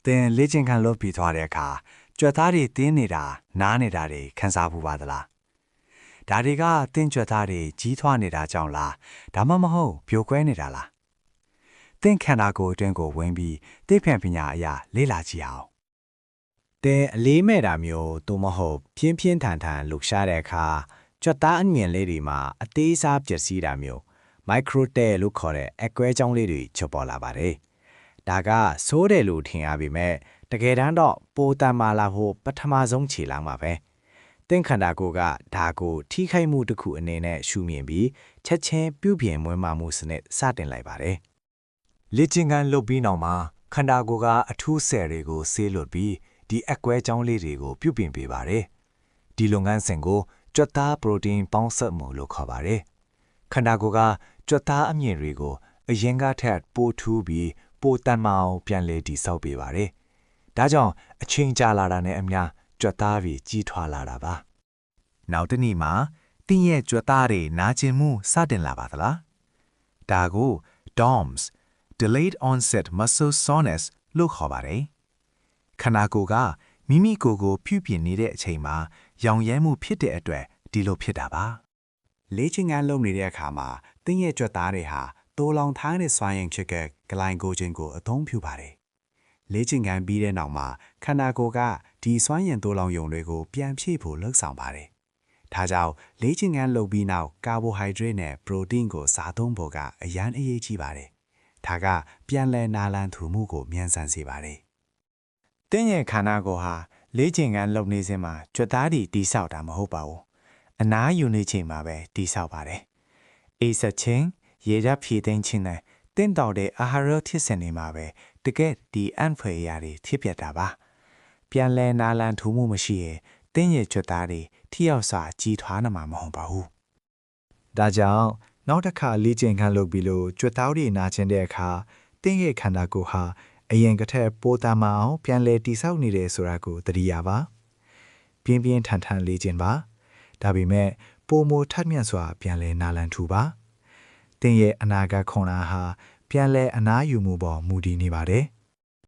သင်လေ့ကျင့်ခန်းလုပ်ပြီးသွားတဲ့အခါကြွက်သားတွေတင်းနေတာနားနေတာတွေခန်းစားဖို့ပါသလားဒါတွေကသင်ကြွက်သားတွေကြီးထွားနေတာကြောင့်လားဒါမှမဟုတ်ပြိုကွဲနေတာလားသင်ခန္ဓာကိုယ်အတွင်းကိုဝင်ပြီးသိပ္ပံပညာအရာလေ့လာကြည့်အောင်တင်အလေးမဲ့တာမျိုးသို့မဟုတ်ပြင်းပြင်းထန်ထန်လှုပ်ရှားတဲ့အခါကြွက်သားအမြင်လေးတွေမှာအသေးစားပျက်စီးတာမျိုးမိုက်ခရိုတဲလို့ခေါ်တဲ့အကွဲကြောင်းလေးတွေချပေါ်လာပါတယ်။ဒါကဆိုးတယ်လို့ထင်ရပေမဲ့တကယ်တမ်းတော့ပိုတန်မာလာဖို့ပထမဆုံးခြေလှမ်းပါပဲ။သင်ခန္ဓာကိုယ်ကဒါကိုထိခိုက်မှုတစ်ခုအနေနဲ့ရှုမြင်ပြီးချက်ချင်းပြုပြင်မွမ်းမမှုစနစ်စတင်လိုက်ပါတယ်။လေ့ကျင့်ခန်းလုပ်ပြီးနောက်မှာခန္ဓာကိုယ်ကအထူးဆယ်တွေကိုဆေးလွတ်ပြီးဒီအကွဲကြောင်းလေးတွေကိုပြုပြင်ပေးပါတယ်။ဒီလုပ်ငန်းစဉ်ကိုကြွက်သားပရိုတင်းပေါင်းစပ်မှုလို့ခေါ်ပါတယ်။ခန္ဓာကိုယ်ကကြွက်သားအမြင့်တွေကိုအရင်ကထက်ပိုထူးပြီးပိုတန်မာအောင်ပြန်လည်တည်ဆောက်ပေးပါတယ်။ဒါကြောင့်အချိန်ကြာလာတာနဲ့အမျှကြွက်သားတွေကြီးထွားလာတာပါ။နောက်တစ်နေ့မှာတင်းရဲ့ကြွက်သားတွေနာကျင်မှုစတင်လာပါသလား။ဒါကို DOMS Delayed Onset Muscle Soreness လို့ခေါ်ပါတယ်။ခန္ဓာကိုယ်ကမိမိကိုယ်ကိုပြုပြင်နေတဲ့အချိန်မှာရောင်ရဲမှုဖြစ်တဲ့အတွက်ဒီလိုဖြစ်တာပါ။လေ့ကျင့်ခန်းလုပ်နေတဲ့အခါမှာတင်းရဲ့ကြွက်သားတွေဟာတိုးလောင်ထားတဲ့စွမ်းရည်ချက်ကဂလိုင်ကိုဂျင်ကိုအသုံးပြုပါတယ်။လေ့ကျင့်ခန်းပြီးတဲ့နောက်မှာခန္ဓာကိုယ်ကဒီစွမ်းရည်တိုးလောင်ယုံတွေကိုပြန်ဖြည့်ဖို့လှုံ့ဆော်ပါတယ်။ဒါကြောင့်လေ့ကျင့်ခန်းလုပ်ပြီးနောက်ကာဘိုဟိုက်ဒရိတ်နဲ့ပရိုတင်းကိုစားသုံးဖို့ကအရန်အရေးကြီးပါတယ်။ဒါကပြန်လည်နာလန်ထူမှုကိုမြန်ဆန်စေပါတယ်။တင်းရဲ့ခန္ဓာကိုယ်ဟာလေ့ကျင့်ခန်းလုပ်နေစဉ်မှာကြွက်သားတွေတိဆောက်တာမဟုတ်ပါဘူး။အနားယူနေချိန်မှာပဲတိဆောက်ပါတယ်။အေးဆက်ချင်းရေဓာတ်ဖြည့်သိမ်းခြင်းနဲ့တင်းတောက်တဲ့အာဟာရဖြစ်စဉ်တွေမှာပဲတကယ်ဒီအန်ဖွေရာတွေဖြစ်ပြတာပါပြန်လဲနာလန်ထူမှုမရှိရင်တင်းရဲ့ကြွက်သားတွေထိရောက်စွာကြီးထွားနေမှာမဟုတ်ပါဘူးဒါကြောင့်နောက်တစ်ခါလေ့ကျင့်ခန်းလုပ်ပြီးလို့ကြွက်သားတွေနာကျင်တဲ့အခါတင်းရဲ့ခန္ဓာကိုယ်ဟာအရင်ကထက်ပိုတန်မာအောင်ပြန်လဲတိဆောက်နေတယ်ဆိုတာကိုသတိရပါပြင်းပြင်းထန်ထန်လေ့ကျင့်ပါဒါပေမဲ့ပိုမိုထက်မြက်စွာပြန်လဲနာလန်ထူပါတင်းရဲ့အနာဂတ်ခွန်အားဟာပြန်လဲအနားယူမှုပေါ်မူတည်နေပါတယ်